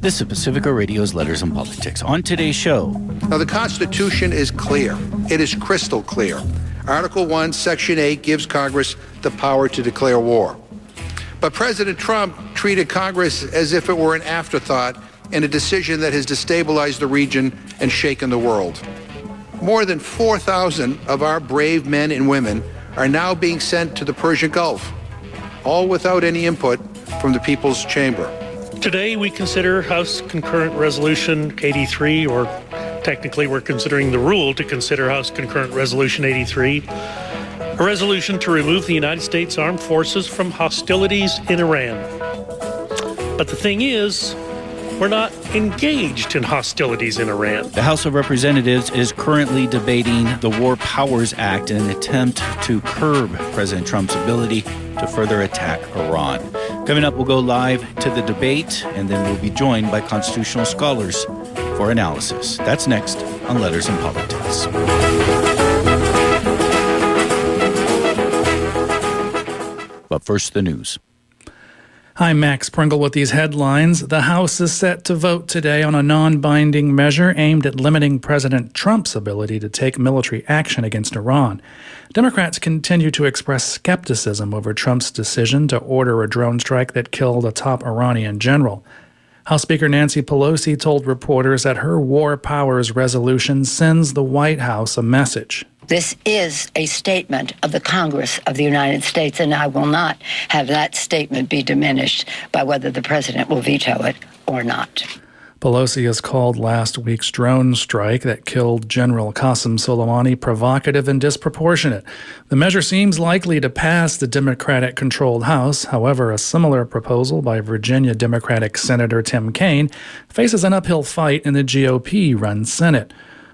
This is Pacifica Radio's Letters in Politics. On today's show. Now, the Constitution is clear. It is crystal clear. Article 1, Section 8 gives Congress the power to declare war. But President Trump treated Congress as if it were an afterthought in a decision that has destabilized the region and shaken the world. More than 4,000 of our brave men and women are now being sent to the Persian Gulf, all without any input from the People's Chamber. Today we consider House Concurrent Resolution 83, or technically we're considering the rule to consider House Concurrent Resolution 83, a resolution to remove the United States Armed Forces from hostilities in Iran. But the thing is, we're not engaged in hostilities in Iran. The House of Representatives is currently debating the War Powers Act in an attempt to curb President Trump's ability to further attack Iran. Coming up, we'll go live to the debate, and then we'll be joined by constitutional scholars for analysis. That's next on Letters in Politics. But first, the news. I'm Max Pringle with these headlines. The House is set to vote today on a non-binding measure aimed at limiting President Trump's ability to take military action against Iran. Democrats continue to express skepticism over Trump's decision to order a drone strike that killed a top Iranian general. House Speaker Nancy Pelosi told reporters that her War Powers resolution sends the White House a message. This is a statement of the Congress of the United States, and I will not have that statement be diminished by whether the president will veto it or not. Pelosi has called last week's drone strike that killed General Qasem Soleimani provocative and disproportionate. The measure seems likely to pass the Democratic-controlled House. However, a similar proposal by Virginia Democratic Senator Tim Kaine faces an uphill fight in the GOP-run Senate.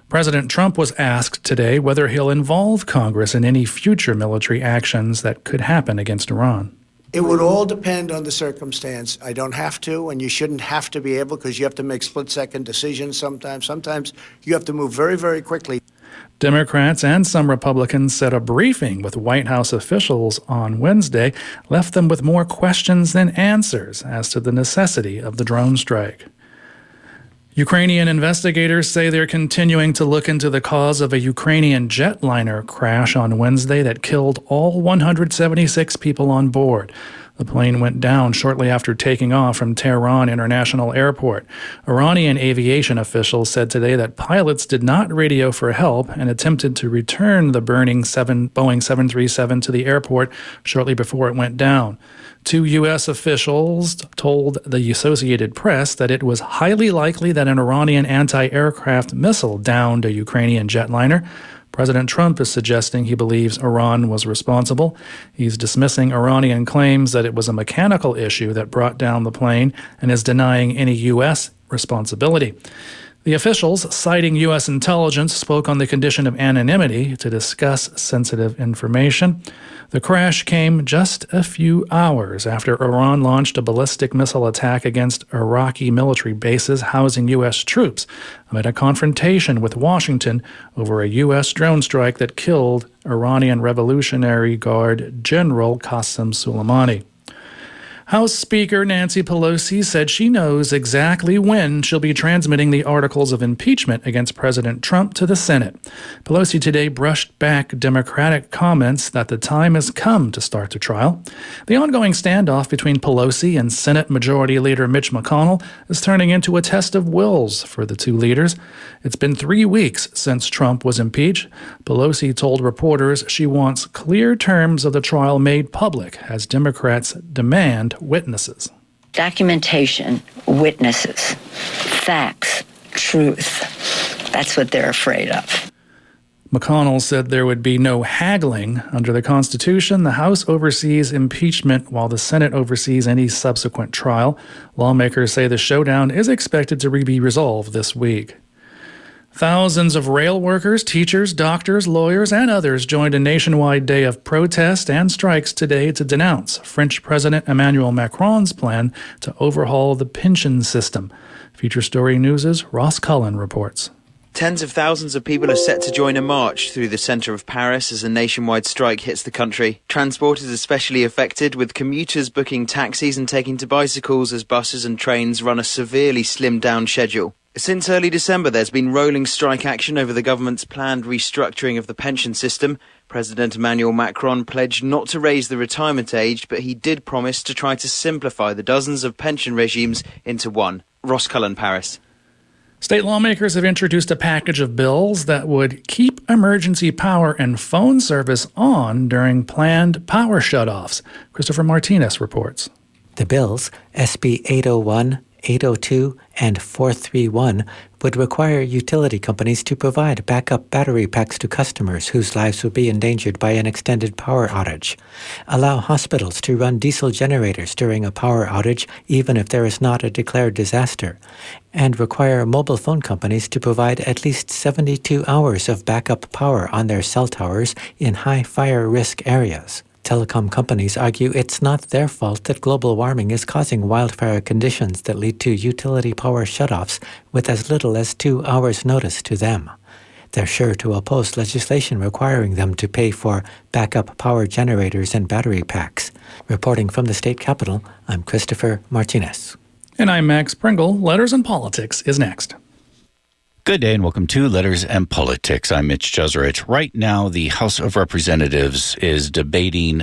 President Trump was asked today whether he'll involve Congress in any future military actions that could happen against Iran. It would all depend on the circumstance. I don't have to, and you shouldn't have to be able, because you have to make split-second decisions sometimes. Sometimes you have to move very, very quickly. Democrats and some Republicans said a briefing with White House officials on Wednesday left them with more questions than answers as to the necessity of the drone strike. Ukrainian investigators say they're continuing to look into the cause of a Ukrainian jetliner crash on Wednesday that killed all 176 people on board. The plane went down shortly after taking off from Tehran International Airport. Iranian aviation officials said today that pilots did not radio for help and attempted to return the burning Boeing 737 to the airport shortly before it went down. Two U.S. officials told the Associated Press that it was highly likely that an Iranian anti-aircraft missile downed a Ukrainian jetliner. President Trump is suggesting he believes Iran was responsible. He's dismissing Iranian claims that it was a mechanical issue that brought down the plane and is denying any U.S. responsibility. The officials, citing U.S. intelligence, spoke on the condition of anonymity to discuss sensitive information. The crash came just a few hours after Iran launched a ballistic missile attack against Iraqi military bases housing U.S. troops amid a confrontation with Washington over a U.S. drone strike that killed Iranian Revolutionary Guard General Qasem Soleimani. House Speaker Nancy Pelosi said she knows exactly when she'll be transmitting the articles of impeachment against President Trump to the Senate. Pelosi today brushed back Democratic comments that the time has come to start the trial. The ongoing standoff between Pelosi and Senate Majority Leader Mitch McConnell is turning into a test of wills for the two leaders. It's been 3 weeks since Trump was impeached. Pelosi told reporters she wants clear terms of the trial made public as Democrats demand witnesses. Documentation, witnesses, facts, truth. That's what they're afraid of. McConnell said there would be no haggling. Under the Constitution, the House oversees impeachment while the Senate oversees any subsequent trial. Lawmakers say the showdown is expected to be resolved this week. Thousands of rail workers, teachers, doctors, lawyers, and others joined a nationwide day of protest and strikes today to denounce French President Emmanuel Macron's plan to overhaul the pension system. Feature Story News' Ross Cullen reports. Tens of thousands of people are set to join a march through the centre of Paris as a nationwide strike hits the country. Transport is especially affected, with commuters booking taxis and taking to bicycles as buses and trains run a severely slimmed-down schedule. Since early December, there's been rolling strike action over the government's planned restructuring of the pension system. President Emmanuel Macron pledged not to raise the retirement age, but he did promise to try to simplify the dozens of pension regimes into one. Ross Cullen, Paris. State lawmakers have introduced a package of bills that would keep emergency power and phone service on during planned power shutoffs. Christopher Martinez reports. The bills, SB 801, 802, and 431, would require utility companies to provide backup battery packs to customers whose lives would be endangered by an extended power outage, allow hospitals to run diesel generators during a power outage even if there is not a declared disaster, and require mobile phone companies to provide at least 72 hours of backup power on their cell towers in high fire risk areas. Telecom companies argue it's not their fault that global warming is causing wildfire conditions that lead to utility power shutoffs with as little as 2 hours' notice to them. They're sure to oppose legislation requiring them to pay for backup power generators and battery packs. Reporting from the state capitol, I'm Christopher Martinez. And I'm Max Pringle. Letters and Politics is next. Good day and welcome to Letters and Politics. I'm Mitch Jeserich. Right now, the House of Representatives is debating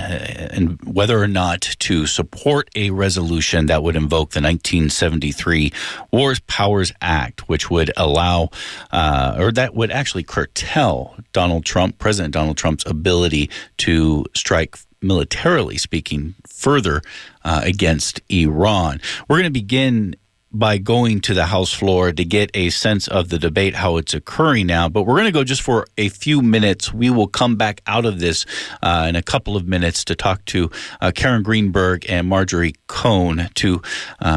whether or not to support a resolution that would invoke the 1973 War Powers Act, which would allow, or that would actually curtail President Donald Trump's ability to strike, militarily speaking, further against Iran. We're going to begin by going to the House floor to get a sense of the debate, how it's occurring now. But we're going to go just for a few minutes. We will come back out of this in a couple of minutes to talk to Karen Greenberg and Marjorie Cohn, two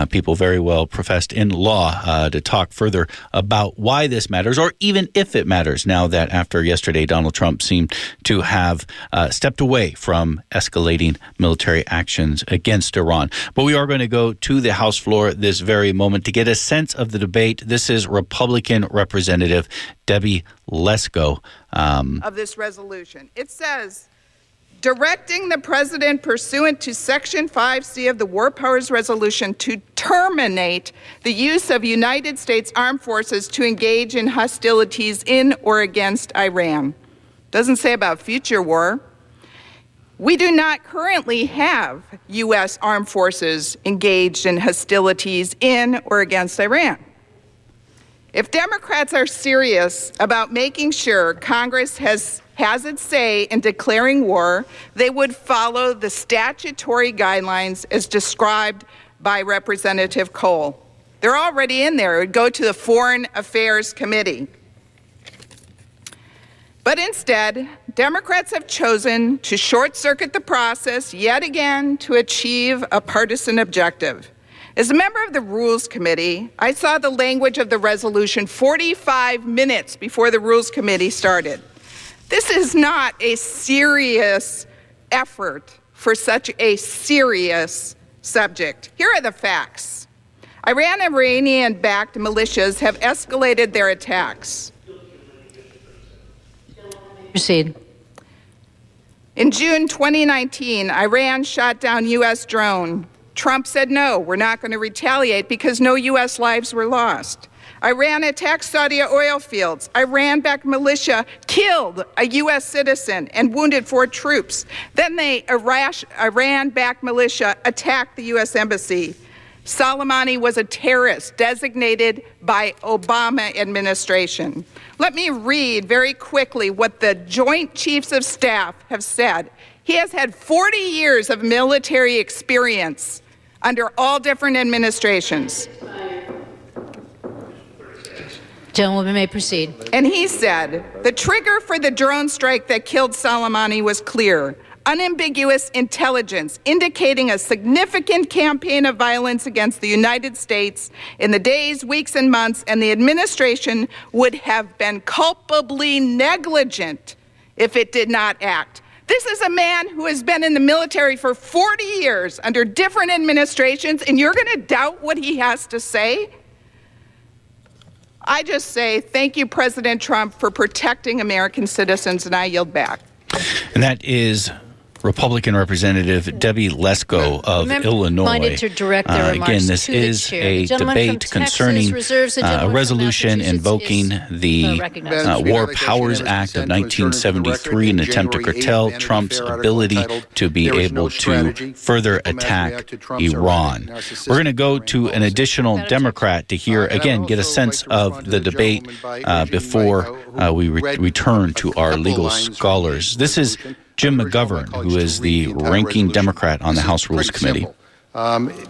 people very well professed in law, to talk further about why this matters, or even if it matters, now that after yesterday, Donald Trump seemed to have stepped away from escalating military actions against Iran. But we are going to go to the House floor this very moment to get a sense of the debate. This is Republican Representative Debbie Lesko. Of this resolution. It says, directing the president pursuant to Section 5C of the War Powers Resolution to terminate the use of United States armed forces to engage in hostilities in or against Iran. Doesn't say about future war. We do not currently have U.S. armed forces engaged in hostilities in or against Iran. If Democrats are serious about making sure Congress has its say in declaring war, they would follow the statutory guidelines as described by Representative Cohn. They're already in there. It would go to the Foreign Affairs Committee. But instead, Democrats have chosen to short-circuit the process yet again to achieve a partisan objective. As a member of the Rules Committee, I saw the language of the resolution 45 minutes before the Rules Committee started. This is not a serious effort for such a serious subject. Here are the facts. Iranian-backed militias have escalated their attacks. Proceed. In June 2019, Iran shot down U.S. drone. Trump said, no, we're not going to retaliate because no U.S. lives were lost. Iran attacked Saudi oil fields. Iran-backed militia killed a U.S. citizen and wounded 4 troops. Then Iran-backed militia attacked the U.S. embassy. Soleimani was a terrorist designated by Obama administration. Let me read very quickly what the Joint Chiefs of Staff have said. He has had 40 years of military experience under all different administrations. Gentlewoman may proceed. And he said, the trigger for the drone strike that killed Soleimani was clear. Unambiguous intelligence indicating a significant campaign of violence against the United States in the days, weeks, and months, and the administration would have been culpably negligent if it did not act. This is a man who has been in the military for 40 years under different administrations, and you're going to doubt what he has to say? I just say thank you, President Trump, for protecting American citizens, and I yield back. And that is Republican Representative Debbie Lesko of Illinois. Minded to direct their remarks again, this to the is chair. a The gentleman from debate Texas concerning reserves the gentleman a from resolution Massachusetts invoking is, the recognized. War Powers Act of 1973 in an attempt to curtail Trump's ability to be able to further attack Iran. We're going to go to an additional Democrat to hear, again, get a sense of the debate before we return to our legal scholars. This is Jim McGovern, who is the ranking Democrat on the House Rules Committee.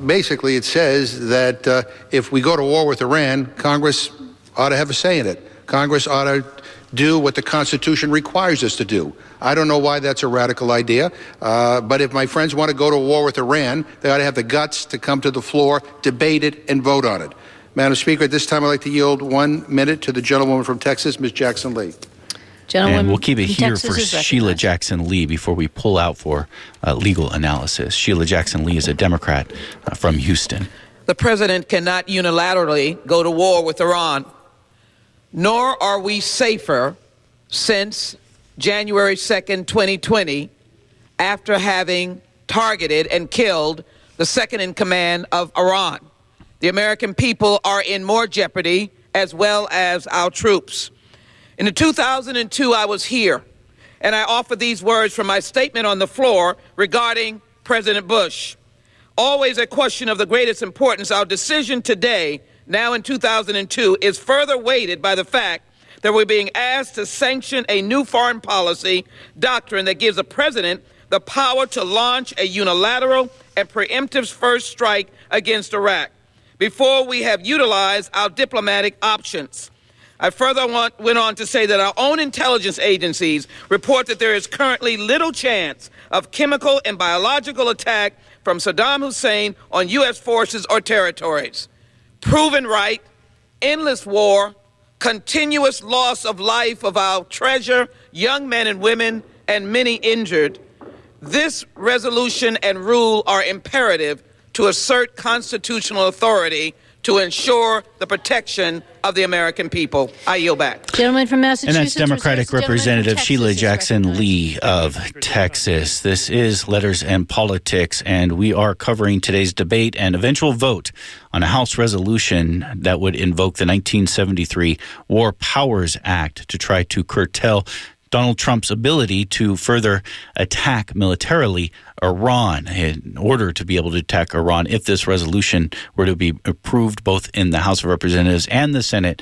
Basically, it says that if we go to war with Iran, Congress ought to have a say in it. Congress ought to do what the Constitution requires us to do. I don't know why that's a radical idea, but if my friends want to go to war with Iran, they ought to have the guts to come to the floor, debate it, and vote on it. Madam Speaker, at this time, I'd like to yield 1 minute to the gentlewoman from Texas, Ms. Jackson Lee. And we'll keep it here for Sheila Jackson Lee before we pull out for legal analysis. Sheila Jackson Lee is a Democrat from Houston. The president cannot unilaterally go to war with Iran, nor are we safer since January 2nd, 2020, after having targeted and killed the second in command of Iran. The American people are in more jeopardy, as well as our troops. In 2002, I was here, and I offered these words from my statement on the floor regarding President Bush. Always a question of the greatest importance, our decision today, now in 2002, is further weighted by the fact that we're being asked to sanction a new foreign policy doctrine that gives the president the power to launch a unilateral and preemptive first strike against Iraq before we have utilized our diplomatic options. I further went on to say that our own intelligence agencies report that there is currently little chance of chemical and biological attack from Saddam Hussein on U.S. forces or territories. Proven right, endless war, continuous loss of life of our treasure, young men and women, and many injured. This resolution and rule are imperative to assert constitutional authority to ensure the protection of the American people. I yield back. Gentleman from Massachusetts. And that's Democratic Representative Sheila Jackson Lee of Texas. This is Letters and Politics, and we are covering today's debate and eventual vote on a House resolution that would invoke the 1973 War Powers Act to try to curtail Donald Trump's ability to further attack militarily Iran in order to be able to attack Iran if this resolution were to be approved both in the House of Representatives and the Senate,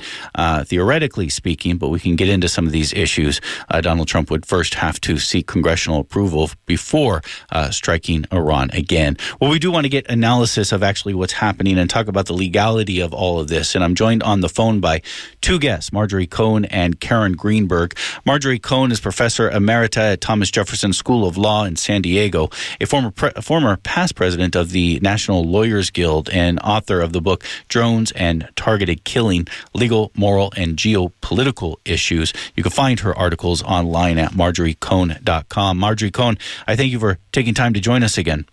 theoretically speaking, but we can get into some of these issues. Donald Trump would first have to seek congressional approval before striking Iran again. Well, we do want to get analysis of actually what's happening and talk about the legality of all of this. And I'm joined on the phone by two guests, Marjorie Cohn and Karen Greenberg. Marjorie Cohn is professor emerita at Thomas Jefferson School of Law in San Diego, a former past president of the National Lawyers Guild and author of the book Drones and Targeted Killing, Legal, Moral, and Geopolitical Issues. You can find her articles online at marjoriecohn.com. Marjorie Cohn, I thank you for taking time to join us again.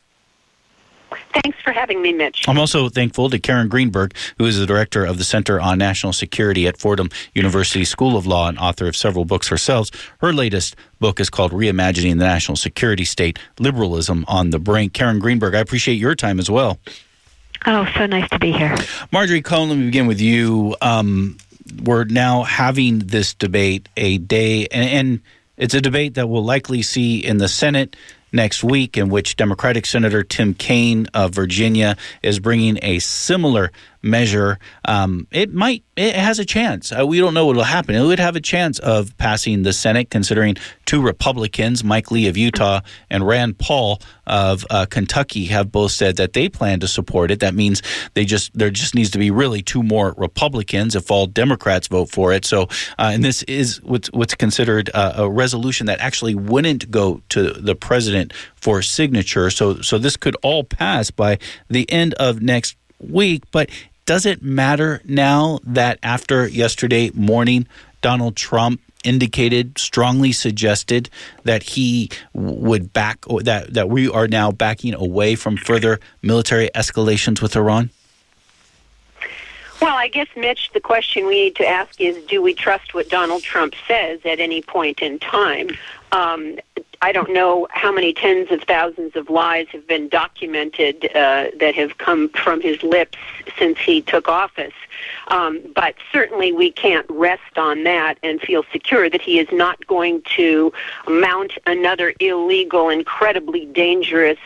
Thanks for having me, Mitch. I'm also thankful to Karen Greenberg, who is the director of the Center on National Security at Fordham University School of Law and author of several books herself. Her latest book is called Reimagining the National Security State, Liberalism on the Brink. Karen Greenberg, I appreciate your time as well. Oh, so nice to be here. Marjorie Cohn, let me begin with you. We're now having this debate a day, and it's a debate that we'll likely see in the Senate next week, in which Democratic Senator Tim Kaine of Virginia is bringing a similar measure. It has a chance. We don't know what will happen. It would have a chance of passing the Senate, considering two Republicans, Mike Lee of Utah and Rand Paul of Kentucky, have both said that they plan to support it. That means there just needs to be really two more Republicans if all Democrats vote for it. So, and this is what's considered a resolution that actually wouldn't go to the president for signature. So this could all pass by the end of next week. But does it matter now that after yesterday morning, Donald Trump strongly suggested that he would back, or that we are now backing away from further military escalations with Iran? Well, I guess, Mitch, the question we need to ask is, do we trust what Donald Trump says at any point in time? I don't know how many tens of thousands of lies have been documented that have come from his lips since he took office. But certainly we can't rest on that and feel secure that he is not going to mount another illegal, incredibly dangerous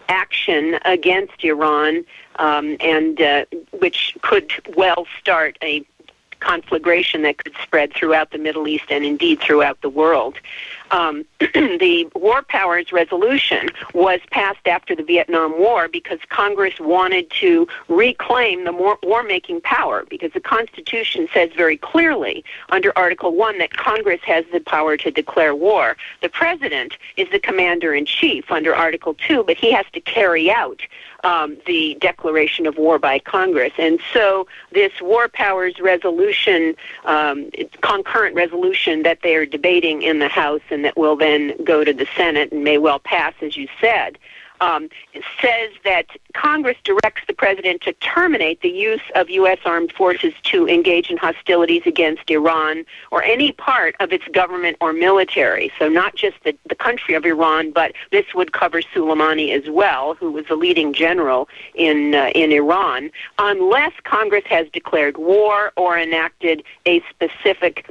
action against Iran, and which could well start a conflagration that could spread throughout the Middle East and indeed throughout the world. The War Powers Resolution was passed after the Vietnam War because Congress wanted to reclaim the war-making power, because the Constitution says very clearly under Article 1 that Congress has the power to declare war. The President is the Commander-in-Chief under Article 2, but he has to carry out the declaration of war by Congress. And so this War Powers Resolution, concurrent resolution that they are debating in the House and that will then go to the Senate and may well pass, as you said, says that Congress directs the President to terminate the use of U.S. armed forces to engage in hostilities against Iran or any part of its government or military. So not just the country of Iran, but this would cover Soleimani as well, who was the leading general in Iran, unless Congress has declared war or enacted a specific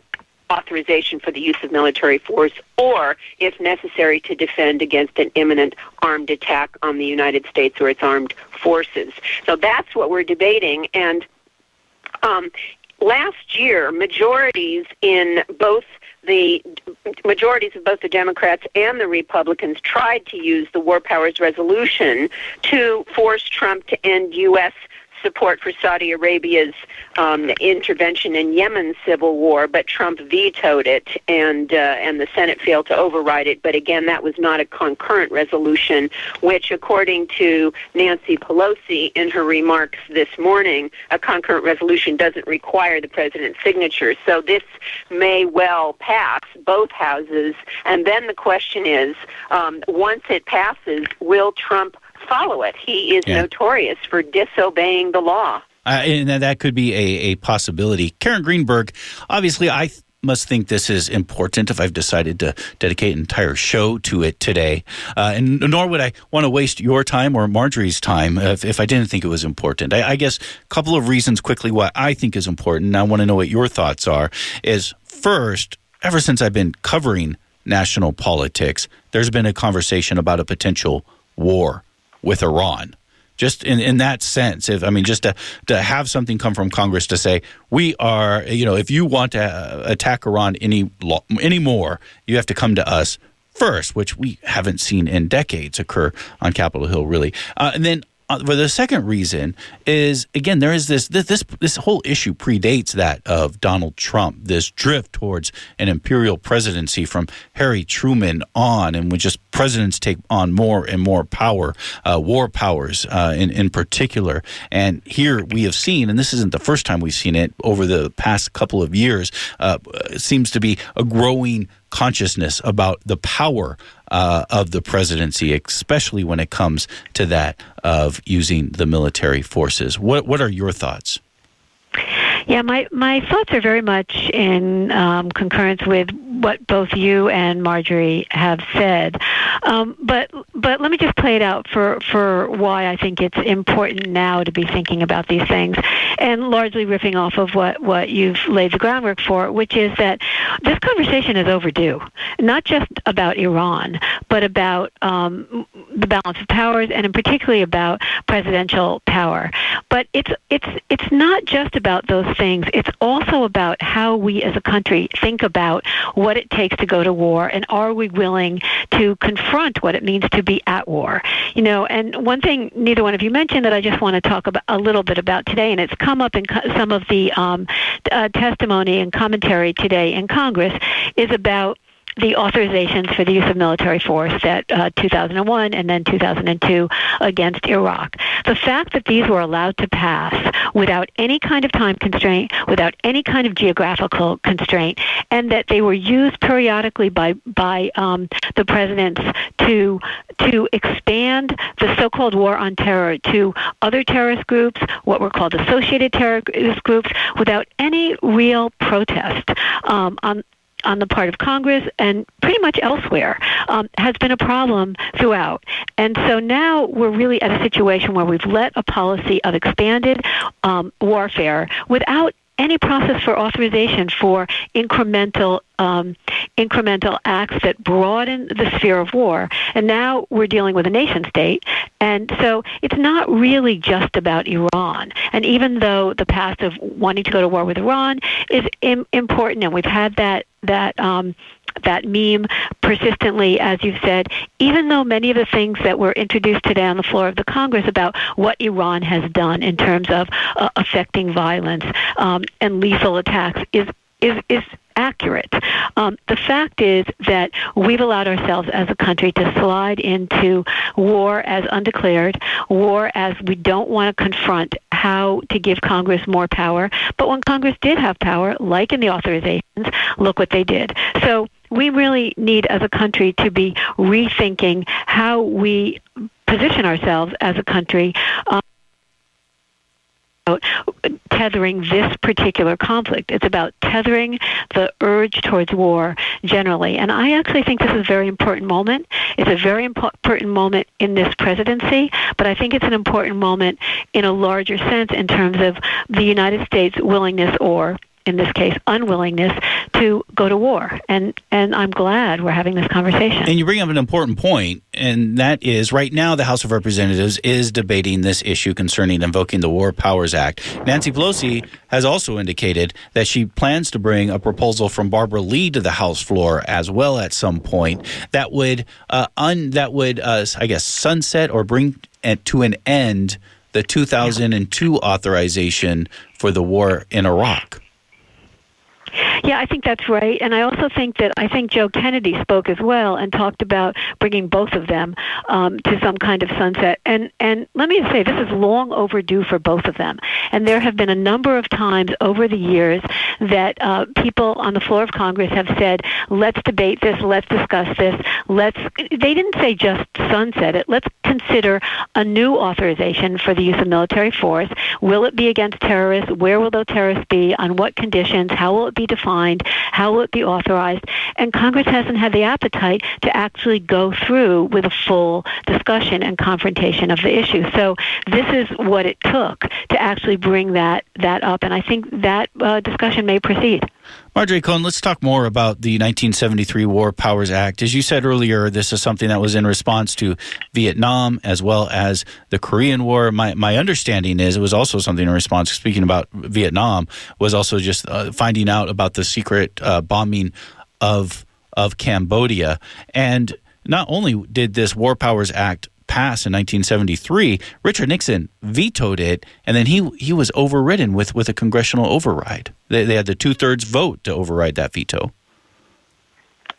authorization for the use of military force, or, if necessary, to defend against an imminent armed attack on the United States or its armed forces. So that's what we're debating. And last year, majorities of both the Democrats and the Republicans tried to use the War Powers Resolution to force Trump to end U.S. support for Saudi Arabia's intervention in Yemen's civil war, but Trump vetoed it, and the Senate failed to override it. But again, that was not a concurrent resolution, which, according to Nancy Pelosi in her remarks this morning, a concurrent resolution doesn't require the president's signature. So this may well pass both houses. And then the question is, once it passes, will Trump follow it? He is notorious for disobeying the law. And that could be a possibility. Karen Greenberg, obviously I must think this is important if I've decided to dedicate an entire show to it today. And nor would I want to waste your time or Marjorie's time if I didn't think it was important. I guess a couple of reasons quickly why I think is important, and I want to know what your thoughts are, is first, ever since I've been covering national politics, there's been a conversation about a potential war with Iran. Just in that sense, just to have something come from Congress to say, we are, if you want to attack Iran anymore, you have to come to us first, which we haven't seen in decades occur on Capitol Hill, really. And then for the second reason is, again, there is this whole issue predates that of Donald Trump, this drift towards an imperial presidency from Harry Truman on, and when just presidents take on more and more power, war powers in particular. And here we have seen, and this isn't the first time we've seen it over the past couple of years, it seems to be a growing consciousness about the power of the presidency, especially when it comes to that of using the military forces. What are your thoughts? Yeah, my thoughts are very much in concurrence with what both you and Marjorie have said. But let me just play it out for why I think it's important now to be thinking about these things, and largely riffing off of what you've laid the groundwork for, which is that this conversation is overdue, not just about Iran, but about the balance of powers, and in particularly about presidential power. But it's not just about those things. It's also about how we as a country think about what it takes to go to war, and are we willing to confront what it means to be at war. And one thing neither one of you mentioned that I just want to talk about a little bit about today, and it's come up in some of the testimony and commentary today in Congress, is about authorizations for the use of military force that 2001 and then 2002 against Iraq. The fact that these were allowed to pass without any kind of time constraint, without any kind of geographical constraint, and that they were used periodically by the presidents to expand the so-called war on terror to other terrorist groups, what were called associated terrorist groups, without any real protest on the part of Congress and pretty much elsewhere, has been a problem throughout. And so now we're really at a situation where we've let a policy of expanded warfare without any process for authorization for incremental acts that broaden the sphere of war. And now we're dealing with a nation state. And so it's not really just about Iran. And even though the path of wanting to go to war with Iran is important, and we've had that meme persistently, as you've said, even though many of the things that were introduced today on the floor of the Congress about what Iran has done in terms of affecting violence and lethal attacks is accurate. The fact is that we've allowed ourselves as a country to slide into war as undeclared, war as we don't want to confront how to give Congress more power. But when Congress did have power, like in the authorizations, look what they did. So we really need, as a country, to be rethinking how we position ourselves as a country, tethering this particular conflict. It's about tethering the urge towards war generally. And I actually think this is a very important moment. It's a very important moment in this presidency, but I think it's an important moment in a larger sense in terms of the United States' willingness, or in this case, unwillingness to go to war. And I'm glad we're having this conversation. And you bring up an important point, and that is right now the House of Representatives is debating this issue concerning invoking the War Powers Act. Nancy Pelosi has also indicated that she plans to bring a proposal from Barbara Lee to the House floor as well at some point that would, I guess, sunset or bring to an end the 2002 authorization for the war in Iraq. Yeah, I think that's right. And I also think Joe Kennedy spoke as well and talked about bringing both of them to some kind of sunset. And let me say, this is long overdue for both of them. And there have been a number of times over the years that people on the floor of Congress have said, let's debate this, let's discuss this, they didn't say just sunset it, let's consider a new authorization for the use of military force. Will it be against terrorists? Where will those terrorists be? On what conditions? How will it be defined? How will it be authorized? And Congress hasn't had the appetite to actually go through with a full discussion and confrontation of the issue. So this is what it took to actually bring that up, and I think that discussion may proceed. Marjorie Cohn, let's talk more about the 1973 War Powers Act. As you said earlier, this is something that was in response to Vietnam as well as the Korean War. My understanding is it was also something in response, speaking about Vietnam, was also just finding out about the secret bombing of Cambodia. And not only did this War Powers Act pass in 1973, Richard Nixon vetoed it, and then he was overridden with a congressional override. They had the 2/3 vote to override that veto.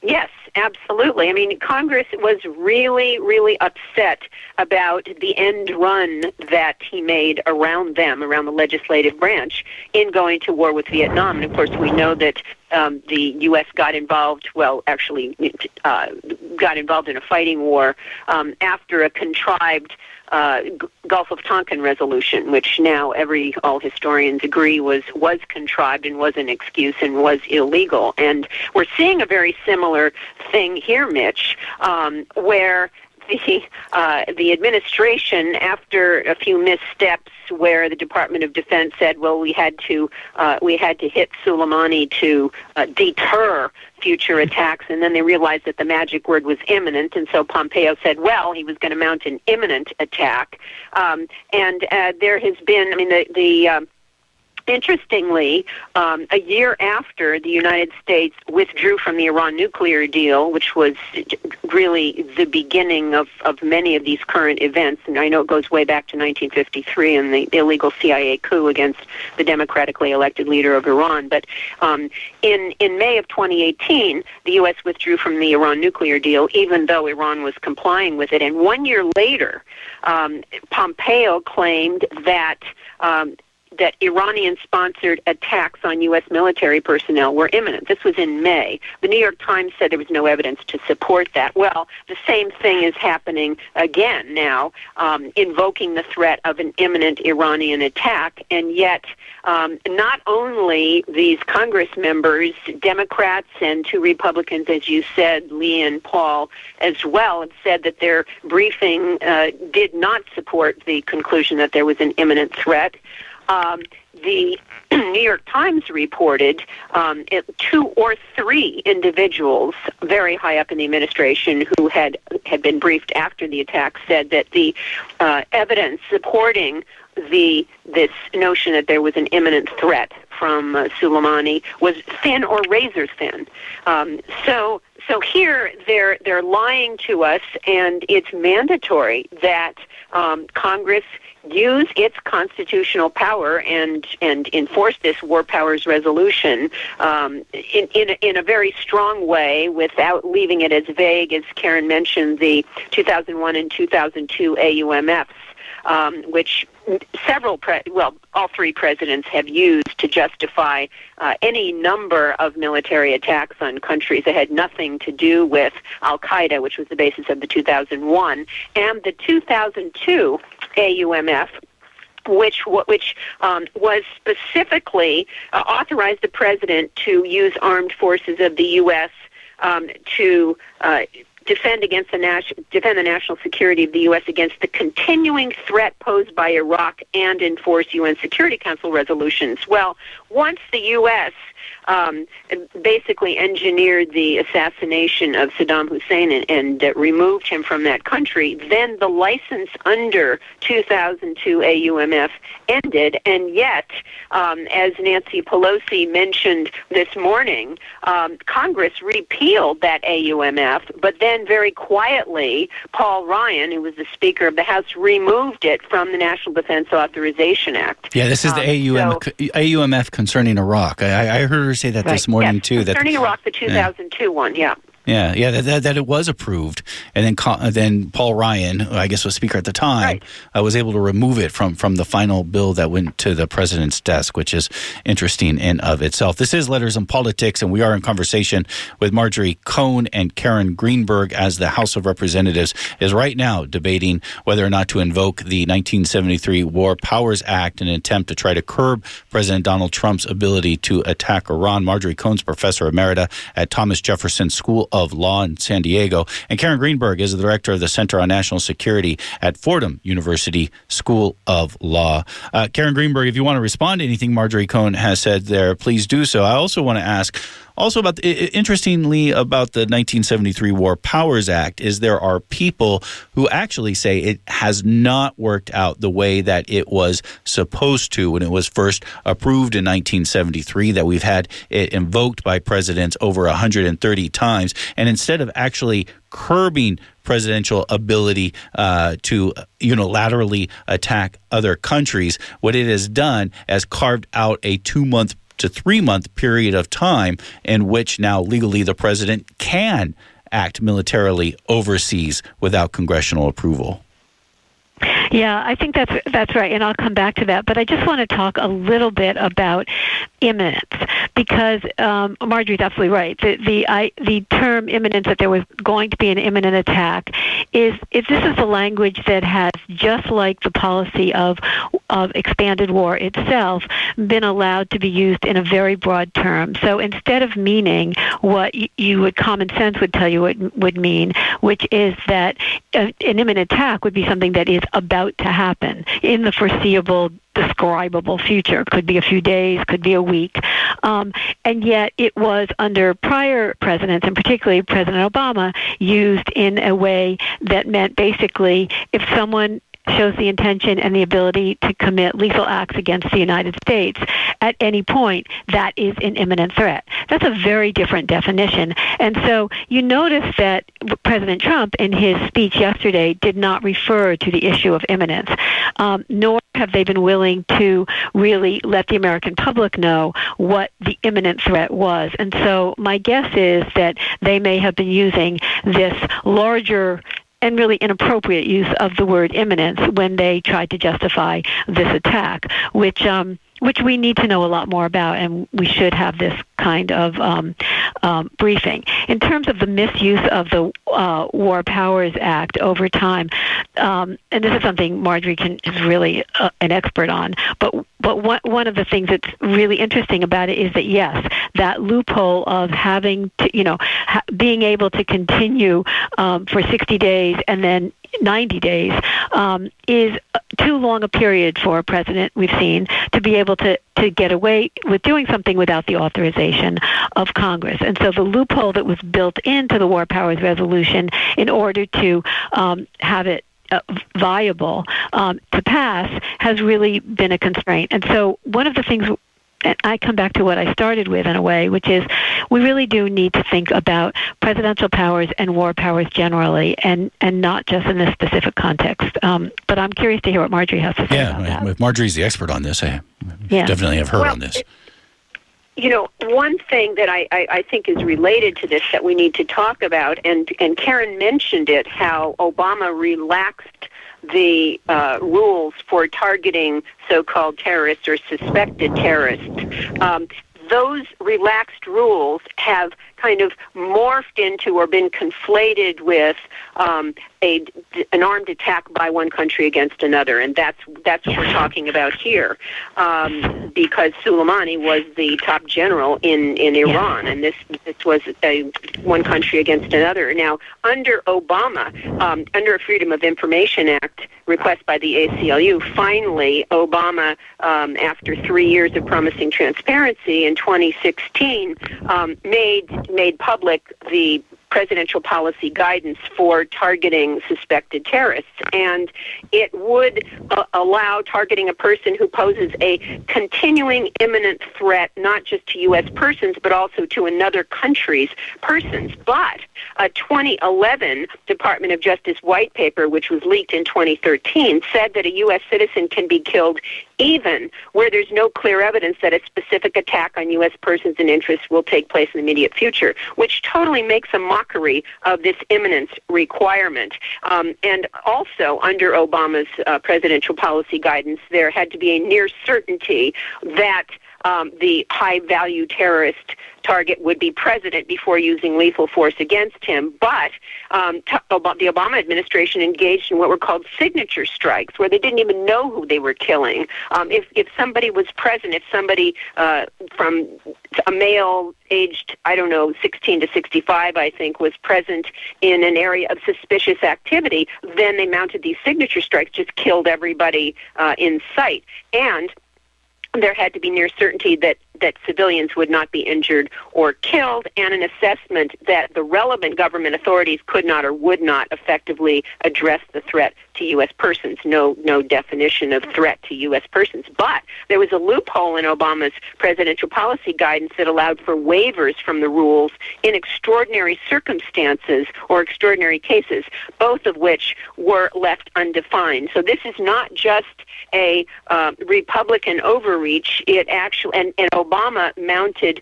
Yes, absolutely. I mean, Congress was really, really upset about the end run that he made around the legislative branch in going to war with Vietnam. And of course, we know that the U.S. got involved, got involved in a fighting war after a contrived Gulf of Tonkin resolution, which now all historians agree was contrived and was an excuse and was illegal. And we're seeing a very similar thing here, Mitch, where the administration, after a few missteps where the Department of Defense said, well, we had to hit Soleimani to deter future attacks, and then they realized that the magic word was imminent, and so Pompeo said, well, he was going to mount an imminent attack. And there has been, Interestingly, a year after the United States withdrew from the Iran nuclear deal, which was really the beginning of many of these current events, and I know it goes way back to 1953 and the illegal CIA coup against the democratically elected leader of Iran, but in May of 2018, the U.S. withdrew from the Iran nuclear deal, even though Iran was complying with it. And 1 year later, Pompeo claimed that that Iranian-sponsored attacks on U.S. military personnel were imminent. This was in May. The New York Times said there was no evidence to support that. Well, the same thing is happening again now, invoking the threat of an imminent Iranian attack, and yet not only these Congress members, Democrats and two Republicans, as you said, Lee and Paul, as well, have said that their briefing did not support the conclusion that there was an imminent threat. The New York Times reported two or three individuals very high up in the administration who had been briefed after the attack said that the evidence supporting this notion that there was an imminent threat from Soleimani was thin or razor thin. So here they're lying to us, and it's mandatory that Congress use its constitutional power and enforce this war powers resolution in a very strong way without leaving it as vague as Karen mentioned the 2001 and 2002 AUMFs, which all three presidents have used to justify any number of military attacks on countries that had nothing to do with Al-Qaeda, which was the basis of the 2001, and the 2002 AUMF, which was specifically authorized the president to use armed forces of the U.S. To defend the national security of the U.S. against the continuing threat posed by Iraq and enforce UN Security Council resolutions. Well, once the U.S. Basically engineered the assassination of Saddam Hussein and removed him from that country, then the license under 2002 AUMF ended, and yet, as Nancy Pelosi mentioned this morning, Congress repealed that AUMF, but then very quietly, Paul Ryan, who was the Speaker of the House, removed it from the National Defense Authorization Act. Yeah, this is the AUMF concerning Iraq. I heard her say that this morning, too. Concerning Iraq, the 2002 one, yeah. Yeah, that it was approved, and then Paul Ryan, who I guess was Speaker at the time, was able to remove it from the final bill that went to the president's desk, which is interesting in of itself. This is Letters on Politics, and we are in conversation with Marjorie Cohn and Karen Greenberg, as the House of Representatives is right now debating whether or not to invoke the 1973 War Powers Act in an attempt to try to curb President Donald Trump's ability to attack Iran. Marjorie Cohn's Professor Emerita at Thomas Jefferson School of Law in San Diego, and Karen Greenberg is the director of the Center on National Security at Fordham University School of Law. Karen Greenberg, if you want to respond to anything Marjorie Cohn has said there, please do so. I also want to ask about, interestingly, about the 1973 War Powers Act, is there are people who actually say it has not worked out the way that it was supposed to when it was first approved in 1973, that we've had it invoked by presidents over 130 times. And instead of actually curbing presidential ability to unilaterally attack other countries, what it has done is carved out a 2-month to 3-month period of time in which now legally the president can act militarily overseas without congressional approval. Yeah, I think that's right, and I'll come back to that. But I just want to talk a little bit about imminence, because Marjorie's absolutely right. The term imminence, that there was going to be an imminent attack, this is the language that has, just like the policy of expanded war itself, been allowed to be used in a very broad term. So instead of meaning what common sense would tell you it would mean, which is that an imminent attack would be something that is about to happen in the foreseeable, describable future. Could be a few days, could be a week. And yet it was, under prior presidents, and particularly President Obama, used in a way that meant basically if someone shows the intention and the ability to commit lethal acts against the United States at any point, that is an imminent threat. That's a very different definition. And so you notice that President Trump, in his speech yesterday, did not refer to the issue of imminence, nor have they been willing to really let the American public know what the imminent threat was. And so my guess is that they may have been using this larger and really inappropriate use of the word imminence when they tried to justify this attack, which we need to know a lot more about, and we should have this kind of briefing. In terms of the misuse of the War Powers Act over time, and this is something Marjorie is really an expert on, but one of the things that's really interesting about it is that, yes, that loophole of having to, being able to continue for 60 days and then 90 days is too long a period for a president, we've seen, to be able to get away with doing something without the authorization of Congress. And so the loophole that was built into the War Powers Resolution in order to have it viable to pass has really been a constraint. And so one of the things, and I come back to what I started with in a way, which is we really do need to think about presidential powers and war powers generally, and not just in this specific context. But I'm curious to hear what Marjorie has to say about that. If Marjorie's the expert on this, I definitely have heard on this. One thing that I think is related to this that we need to talk about, and Karen mentioned it, how Obama relaxed the rules for targeting so-called terrorists or suspected terrorists. Those relaxed rules have kind of morphed into or been conflated with an armed attack by one country against another, and that's what we're talking about here, because Soleimani was the top general in Iran, and this was a one country against another. Now, under Obama, under a Freedom of Information Act request by the ACLU, finally Obama, after 3 years of promising transparency in 2016, made public the presidential policy guidance for targeting suspected terrorists, and it would allow targeting a person who poses a continuing imminent threat, not just to U.S. persons, but also to another country's persons. But a 2011 Department of Justice white paper, which was leaked in 2013, said that a U.S. citizen can be killed even where there's no clear evidence that a specific attack on U.S. persons and interests will take place in the immediate future, which totally makes a mockery of this imminence requirement. And also, under Obama's presidential policy guidance, there had to be a near certainty that the high-value terrorist target would be president before using lethal force against him. But the Obama administration engaged in what were called signature strikes, where they didn't even know who they were killing. If somebody was present, if somebody from a male aged, 16 to 65, I think, was present in an area of suspicious activity, then they mounted these signature strikes, just killed everybody in sight. And there had to be near certainty that civilians would not be injured or killed, and an assessment that the relevant government authorities could not or would not effectively address the threat to U.S. persons. No definition of threat to U.S. persons. But there was a loophole in Obama's presidential policy guidance that allowed for waivers from the rules in extraordinary circumstances or extraordinary cases, both of which were left undefined. So this is not just a Republican overreach. It actually, and Obama mounted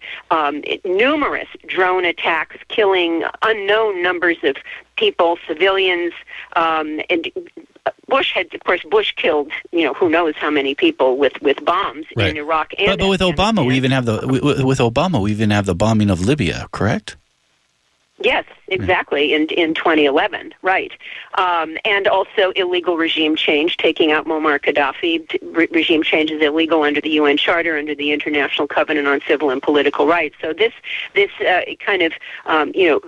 numerous drone attacks, killing unknown numbers of people, civilians, and Bush killed, who knows how many people with bombs in Iraq. And but with Obama, we even have the bombing of Libya, correct? Yes, exactly, in 2011, right. And also illegal regime change, taking out Muammar Gaddafi. Regime change is illegal under the UN Charter, under the International Covenant on Civil and Political Rights. So this kind of,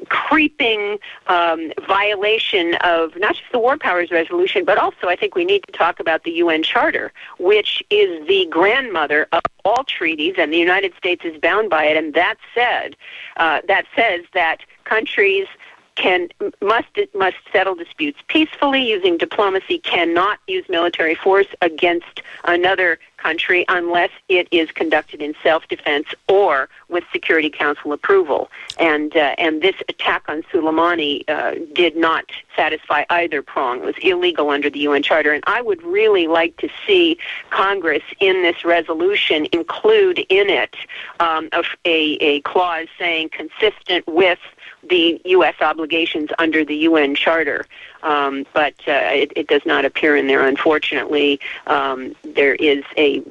creeping violation of not just the War Powers Resolution, but also I think we need to talk about the UN Charter, which is the grandmother of all treaties, and the United States is bound by it. And that says that countries must settle disputes peacefully using diplomacy, cannot use military force against another country unless it is conducted in self-defense or with Security Council approval. And this attack on Soleimani did not satisfy either prong. It was illegal under the UN Charter. And I would really like to see Congress in this resolution include in it a clause saying consistent with the U.S. obligations under the UN Charter. But it does not appear in there, unfortunately. There is a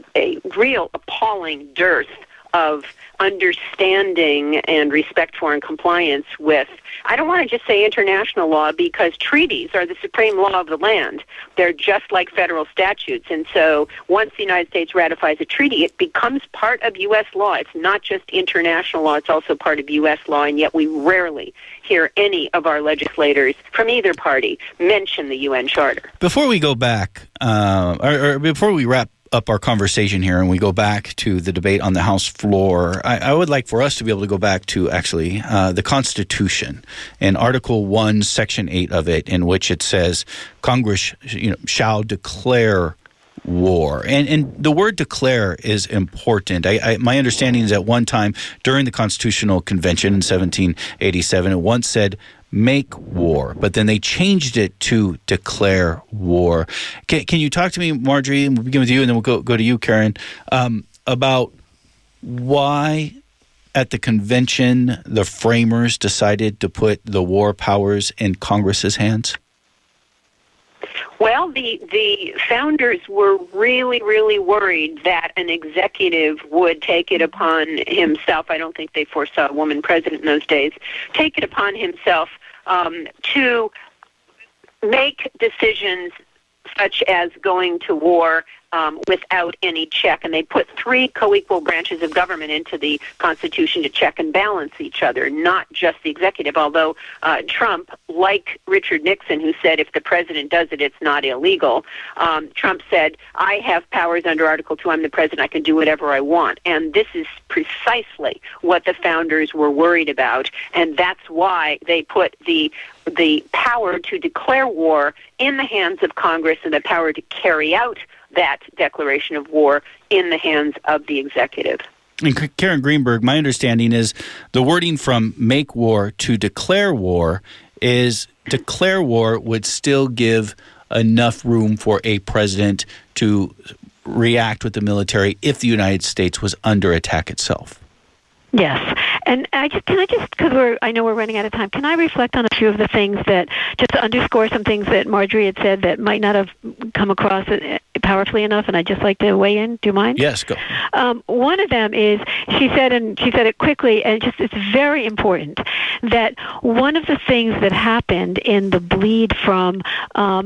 real appalling dearth of understanding and respect for and compliance with, I don't want to just say international law, because treaties are the supreme law of the land. They're just like federal statutes. And so once the United States ratifies a treaty, it becomes part of U.S. law. It's not just international law, it's also part of U.S. law, and yet we rarely hear any of our legislators from either party mention the UN Charter. Before we go back, or before we wrap up our conversation here and we go back to the debate on the House floor, I would like for us to be able to go back to actually the Constitution and Article 1, Section 8 of it, in which it says Congress shall declare war. And the word declare is important. My understanding is at one time during the Constitutional Convention in 1787, it once said make war, but then they changed it to declare war. Can you talk to me, Marjorie, and we'll begin with you, and then we'll go to you, Karen, about why at the convention the framers decided to put the war powers in Congress's hands? Well, the founders were really, really worried that an executive would take it upon himself. I don't think they foresaw a woman president in those days. Take it upon himself to make decisions such as going to war without any check. And they put three co-equal branches of government into the Constitution to check and balance each other, not just the executive, although Trump, like Richard Nixon, who said if the president does it, it's not illegal, Trump said, I have powers under Article 2, I'm the president, I can do whatever I want. And this is precisely what the founders were worried about, and that's why they put the power to declare war in the hands of Congress and the power to carry out that declaration of war in the hands of the executive. And Karen Greenberg, my understanding is the wording from make war to declare war is declare war would still give enough room for a president to react with the military if the United States was under attack itself. Yes, and because I know we're running out of time, can I reflect on a few of the things that, just to underscore some things that Marjorie had said that might not have come across powerfully enough, and I'd just like to weigh in. Do you mind? Yes, go. One of them is, she said it quickly, and it's very important, that one of the things that happened in the bleed from,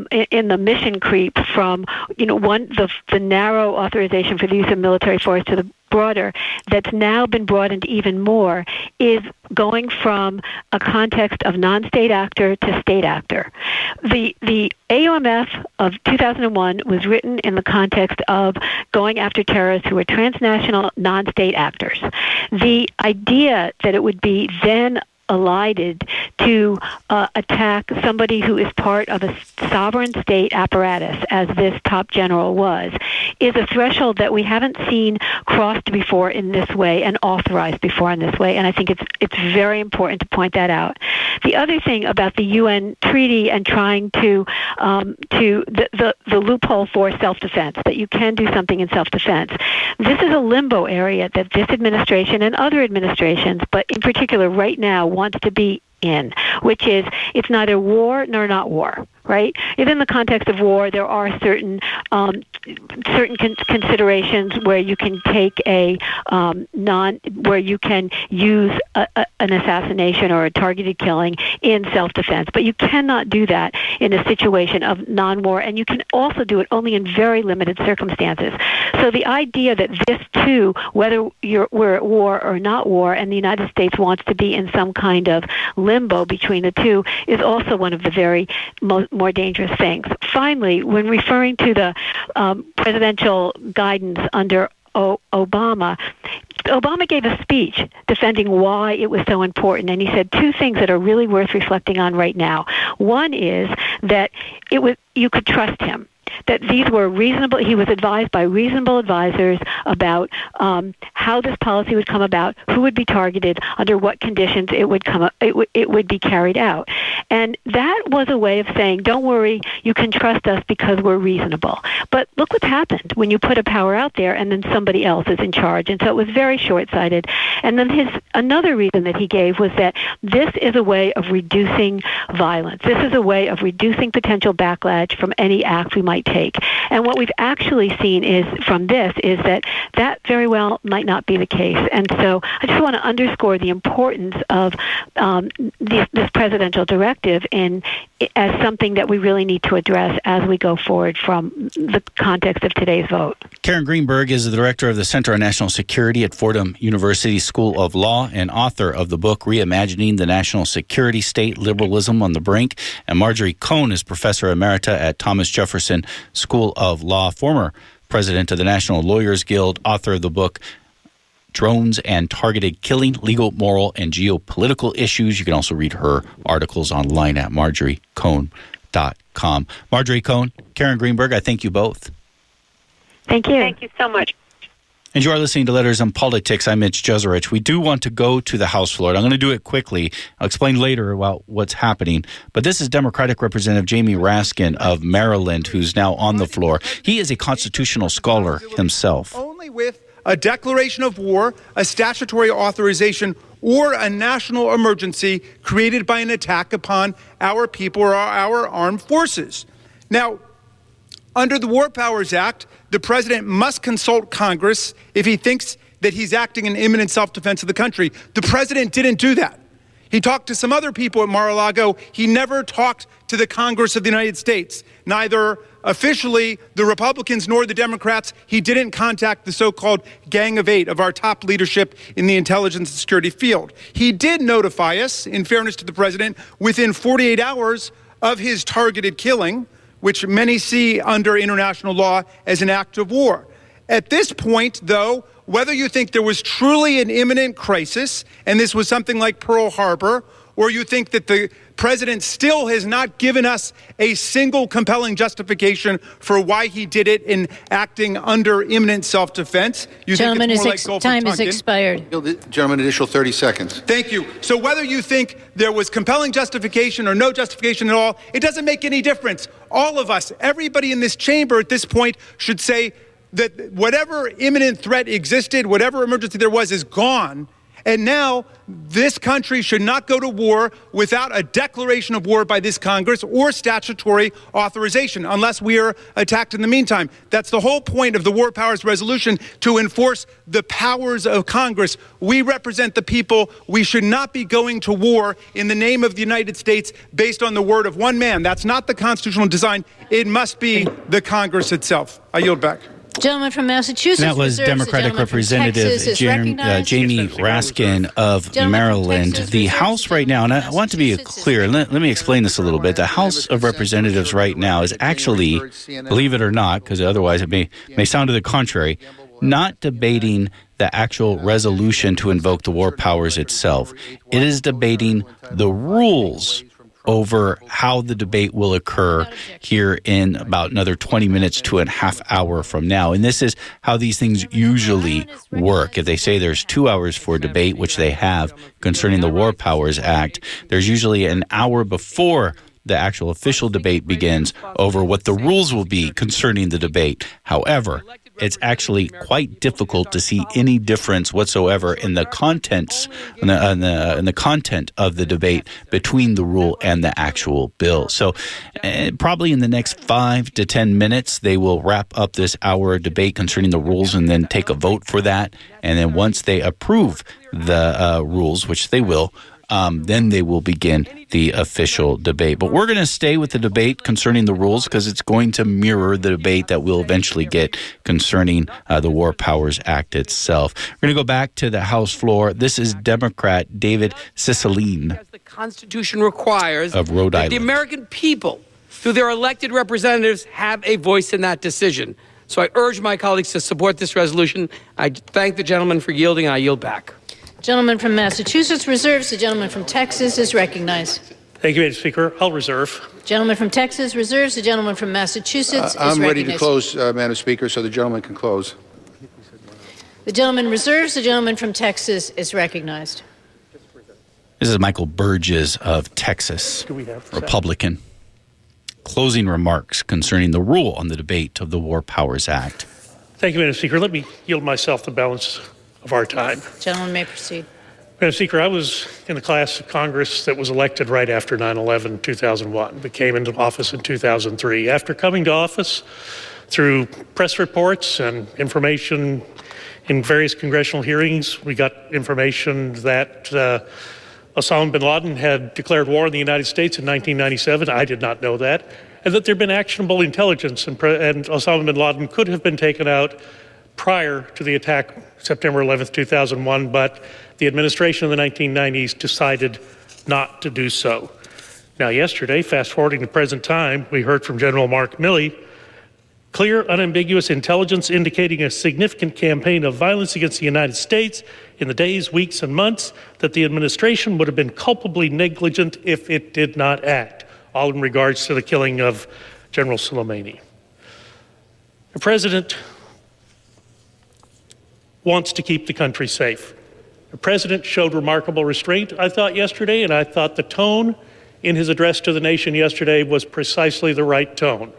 in the mission creep from, the narrow authorization for the use of military force to the broader, that's now been broadened even more, is going from a context of non-state actor to state actor. The AUMF of 2001 was written in the context of going after terrorists who were transnational non-state actors. The idea that it would be then elided to attack somebody who is part of a sovereign state apparatus, as this top general was, is a threshold that we haven't seen crossed before in this way and authorized before in this way, and I think it's very important to point that out. The other thing about the UN treaty and trying to the loophole for self-defense, that you can do something in self-defense. This is a limbo area that this administration and other administrations, but in particular right now, wants to be in, which is it's neither war nor not war, right? Within the context of war, there are certain considerations where you can take where you can use an assassination or a targeted killing in self-defense, but you cannot do that in a situation of non-war, and you can also do it only in very limited circumstances. So the idea that this too, whether we're at war or not war, and the United States wants to be in some kind of limbo between the two, is also one of the very more dangerous things. Finally, when referring to the presidential guidance under Obama, Obama gave a speech defending why it was so important, and he said two things that are really worth reflecting on right now. One is that you could trust him, that these were reasonable. He was advised by reasonable advisors about how this policy would come about, who would be targeted, under what conditions it would be carried out. And that was a way of saying, don't worry, you can trust us because we're reasonable. But look what's happened when you put a power out there and then somebody else is in charge. And so it was very short-sighted. And then another reason that he gave was that this is a way of reducing violence. This is a way of reducing potential backlash from any act we might take. And what we've actually seen is that very well might not be the case. And so I just want to underscore the importance of this presidential directive as something that we really need to address as we go forward from the context of today's vote. Karen Greenberg is the director of the Center on National Security at Fordham University School of Law and author of the book Reimagining the National Security State, Liberalism on the Brink. And Marjorie Cohn is professor emerita at Thomas Jefferson School of Law, former president of the National Lawyers Guild, author of the book Drones and Targeted Killing, Legal, Moral, and Geopolitical Issues. You can also read her articles online at marjoriecohn.com. Marjorie Cohn, Karen Greenberg, I thank you both. Thank you. Thank you so much. And you are listening to Letters on Politics. I'm Mitch Jeserich. We do want to go to the House floor. I'm going to do it quickly. I'll explain later about what's happening. But this is Democratic Representative Jamie Raskin of Maryland, who's now on the floor. He is a constitutional scholar himself. Only with a declaration of war, a statutory authorization, or a national emergency created by an attack upon our people or our armed forces. Now, under the War Powers Act, the president must consult Congress if he thinks that he's acting in imminent self-defense of the country. The president didn't do that. He talked to some other people at Mar-a-Lago. He never talked to the Congress of the United States, neither officially the Republicans nor the Democrats. He didn't contact the so-called Gang of Eight of our top leadership in the intelligence and security field. He did notify us, in fairness to the president, within 48 hours of his targeted killing, which many see under international law as an act of war. At this point, though, whether you think there was truly an imminent crisis, and this was something like Pearl Harbor, or you think that the president still has not given us a single compelling justification for why he did it in acting under imminent self-defense. Gentlemen, time has expired. Gentleman, additional 30 seconds. Thank you. So whether you think there was compelling justification or no justification at all, it doesn't make any difference. All of us, everybody in this chamber at this point should say that whatever imminent threat existed, whatever emergency there was, is gone. And now this country should not go to war without a declaration of war by this Congress or statutory authorization, unless we are attacked in the meantime. That's the whole point of the War Powers Resolution, to enforce the powers of Congress. We represent the people. We should not be going to war in the name of the United States based on the word of one man. That's not the constitutional design. It must be the Congress itself. I yield back. Gentleman from Massachusetts. That was Democratic Representative Jamie Raskin of Maryland. The House right now, and I want to be clear, let me explain this a little bit. The House of Representatives right now is actually, believe it or not, because otherwise it may sound to the contrary, not debating the actual resolution to invoke the war powers itself. It is debating the rules over how the debate will occur here in about another 20 minutes to a half hour from now. And this is how these things usually work. If they say there's 2 hours for debate, which they have concerning the War Powers Act, there's usually an hour before the actual official debate begins over what the rules will be concerning the debate. However, it's actually quite difficult to see any difference whatsoever in the contents, in the content of the debate between the rule and the actual bill. So probably in the next 5 to 10 minutes, they will wrap up this hour debate concerning the rules and then take a vote for that. And then once they approve the rules, which they will, then they will begin the official debate. But we're going to stay with the debate concerning the rules because it's going to mirror the debate that we'll eventually get concerning the War Powers Act itself. We're going to go back to the House floor. This is Democrat David Cicilline. As the Constitution requires, of Rhode Island. The American people, through their elected representatives, have a voice in that decision. So I urge my colleagues to support this resolution. I thank the gentleman for yielding, and I yield back. Gentleman from Massachusetts reserves. The gentleman from Texas is recognized. Thank you, Madam Speaker. I'll reserve. Gentleman from Texas reserves. The gentleman from Massachusetts is I'm ready to recognized. close, Madam Speaker, so the gentleman can close. The gentleman reserves. The gentleman from Texas is recognized. This is Michael Burgess of Texas, Republican. Closing remarks concerning the rule on the debate of the War Powers Act. Thank you, Madam Speaker. Let me yield myself the balance of our time. Gentleman may proceed. Madam Speaker, I was in the class of Congress that was elected right after 9/11, 2001, but came into office in 2003. After coming to office, through press reports and information in various congressional hearings, we got information that Osama bin Laden had declared war on the United States in 1997. I did not know that. And that there had been actionable intelligence, and Osama bin Laden could have been taken out prior to the attack, September 11th, 2001, but the administration in the 1990s decided not to do so. Now, yesterday, fast forwarding to present time, we heard from General Mark Milley, clear, unambiguous intelligence indicating a significant campaign of violence against the United States in the days, weeks, and months, that the administration would have been culpably negligent if it did not act, all in regards to the killing of General Soleimani. The president wants to keep the country safe. The president showed remarkable restraint, I thought, yesterday, and I thought the tone in his address to the nation yesterday was precisely the right tone.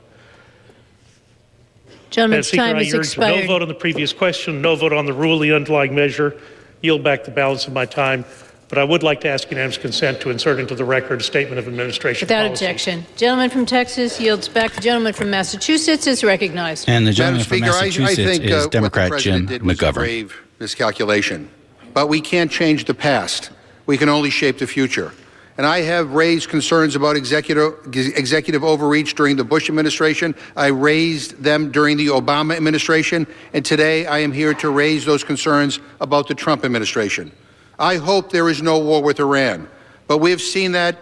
Gentleman's time is expired. No vote on the previous question, no vote on the rule, the underlying measure. Yield back the balance of my time. But I would like to ask unanimous consent to insert into the record a statement of administration Without policy. objection. Gentleman from Texas yields back. The gentleman from Massachusetts is recognized. And the gentleman Madam from Speaker, Massachusetts I think is what Democrat the president Jim did was a McGovern. grave miscalculation. But we can't change the past. We can only shape the future. And I have raised concerns about executive overreach during the Bush administration. I raised them during the Obama administration. And today I am here to raise those concerns about the Trump administration. I hope there is no war with Iran. But we have seen that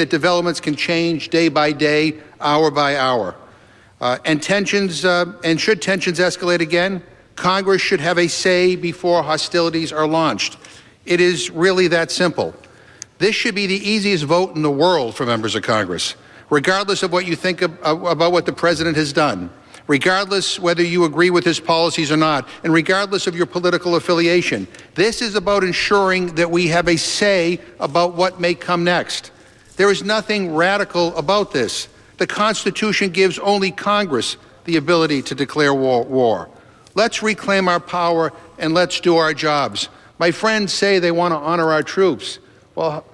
developments can change day by day, hour by hour. And should tensions escalate again, Congress should have a say before hostilities are launched. It is really that simple. This should be the easiest vote in the world for members of Congress, regardless of what you think about what the president has done, regardless whether you agree with his policies or not, and regardless of your political affiliation. This is about ensuring that we have a say about what may come next. There is nothing radical about this. The Constitution gives only Congress the ability to declare war. Let's reclaim our power and let's do our jobs. My friends say they want to honor our troops. Well,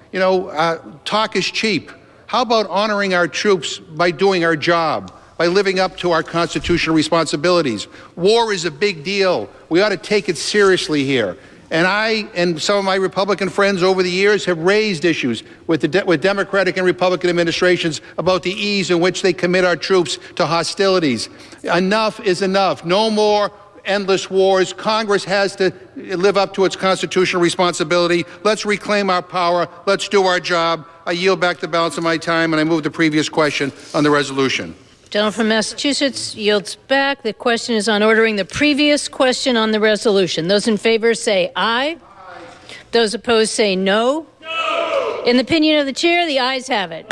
talk is cheap. How about honoring our troops by doing our job, by living up to our constitutional responsibilities? War is a big deal. We ought to take it seriously here. And I and some of my Republican friends over the years have raised issues with Democratic and Republican administrations about the ease in which they commit our troops to hostilities. Enough is enough. No more endless wars. Congress has to live up to its constitutional responsibility. Let's reclaim our power. Let's do our job. I yield back the balance of my time, and I move the previous question on the resolution. Gentleman from Massachusetts yields back. The question is on ordering the previous question on the resolution. Those in favor say aye. Those opposed say no. No. In the opinion of the chair, the ayes have it.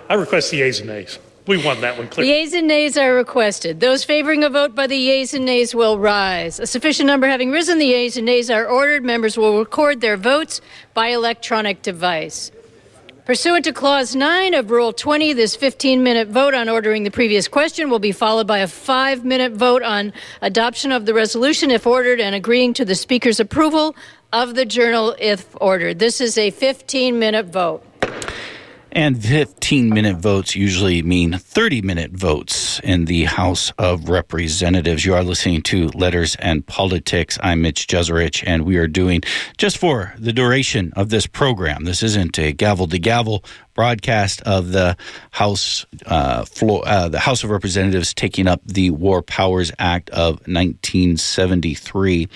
I request the yeas and nays. We won that one The clearly. yeas and nays are requested. Those favoring a vote by the yeas and nays will rise. A sufficient number having risen, the yeas and nays are ordered. Members will record their votes by electronic device. Pursuant to Clause 9 of Rule 20, this 15-minute vote on ordering the previous question will be followed by a 5-minute vote on adoption of the resolution if ordered and agreeing to the Speaker's approval of the journal if ordered. This is a 15-minute vote. And 15-minute votes usually mean 30-minute votes in the House of Representatives. You are listening to Letters and Politics. I'm Mitch Jeserich, and we are doing, just for the duration of this program, this isn't a gavel-to-gavel broadcast of the House the House of Representatives taking up the War Powers Act of 1973.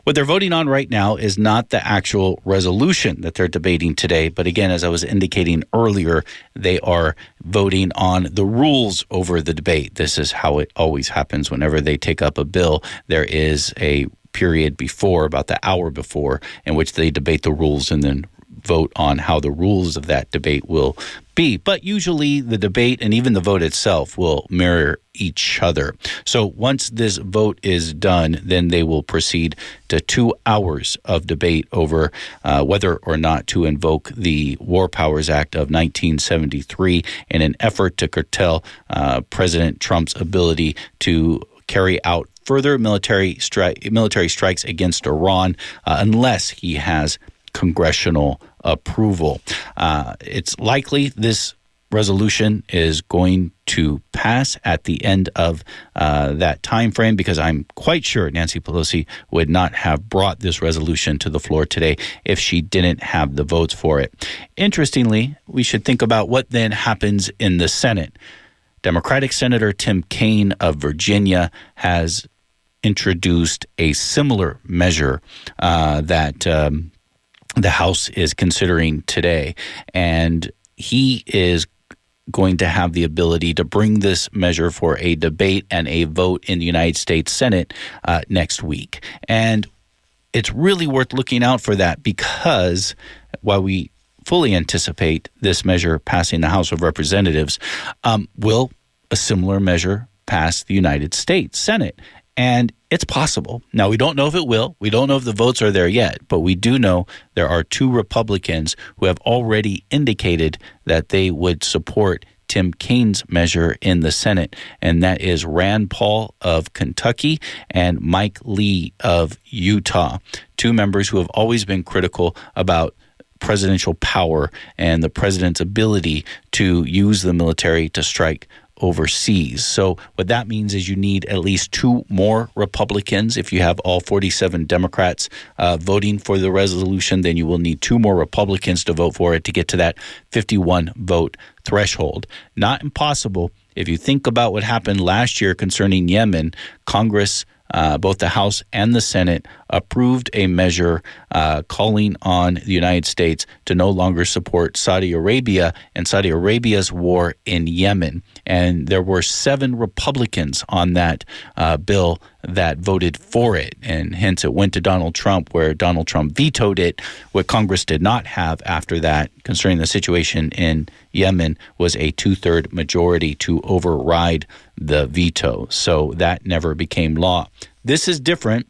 What they're voting on right now is not the actual resolution that they're debating today, but again, as I was indicating earlier, they are voting on the rules over the debate. This is how it always happens whenever they take up a bill. There is a period before, about the hour before, in which they debate the rules and then vote on how the rules of that debate will be. But usually the debate and even the vote itself will mirror each other. So once this vote is done, then they will proceed to 2 hours of debate over whether or not to invoke the War Powers Act of 1973 in an effort to curtail President Trump's ability to carry out further military strikes against Iran unless he has congressional approval. It's likely this resolution is going to pass at the end of that time frame, because I'm quite sure Nancy Pelosi would not have brought this resolution to the floor today if she didn't have the votes for it. Interestingly, we should think about what then happens in the Senate. Democratic Senator Tim Kaine of Virginia has introduced a similar measure that the House is considering today. And he is going to have the ability to bring this measure for a debate and a vote in the United States Senate next week. And it's really worth looking out for that, because while we fully anticipate this measure passing the House of Representatives, will a similar measure pass the United States Senate? And it's possible. Now, we don't know if it will. We don't know if the votes are there yet, but we do know there are 2 Republicans who have already indicated that they would support Tim Kaine's measure in the Senate, and that is Rand Paul of Kentucky and Mike Lee of Utah, 2 members who have always been critical about presidential power and the president's ability to use the military to strike overseas. So what that means is you need at least 2 more Republicans. If you have all 47 Democrats voting for the resolution, then you will need 2 more Republicans to vote for it to get to that 51 vote threshold. Not impossible. If you think about what happened last year concerning Yemen, Congress, both the House and the Senate, approved a measure calling on the United States to no longer support Saudi Arabia and Saudi Arabia's war in Yemen. And there were 7 Republicans on that bill that voted for it. And hence it went to Donald Trump, where Donald Trump vetoed it. What Congress did not have after that concerning the situation in Yemen was a 2/3 majority to override the veto. So that never became law. This is different.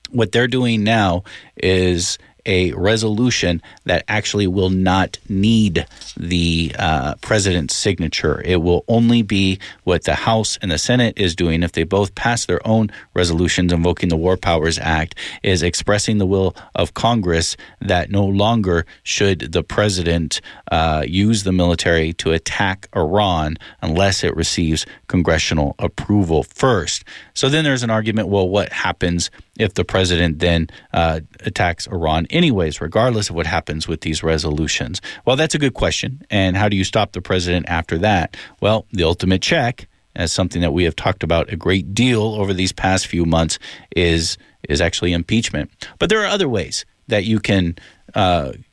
What they're doing now is a resolution that actually will not need the president's signature. It will only be what the House and the Senate is doing if they both pass their own resolutions invoking the War Powers Act, is expressing the will of Congress that no longer should the president use the military to attack Iran unless it receives congressional approval first. So then there's an argument, well, what happens if the president then attacks Iran anyways, regardless of what happens with these resolutions? Well, that's a good question. And how do you stop the president after that? Well, the ultimate check, as something that we have talked about a great deal over these past few months, is actually impeachment. But there are other ways that you can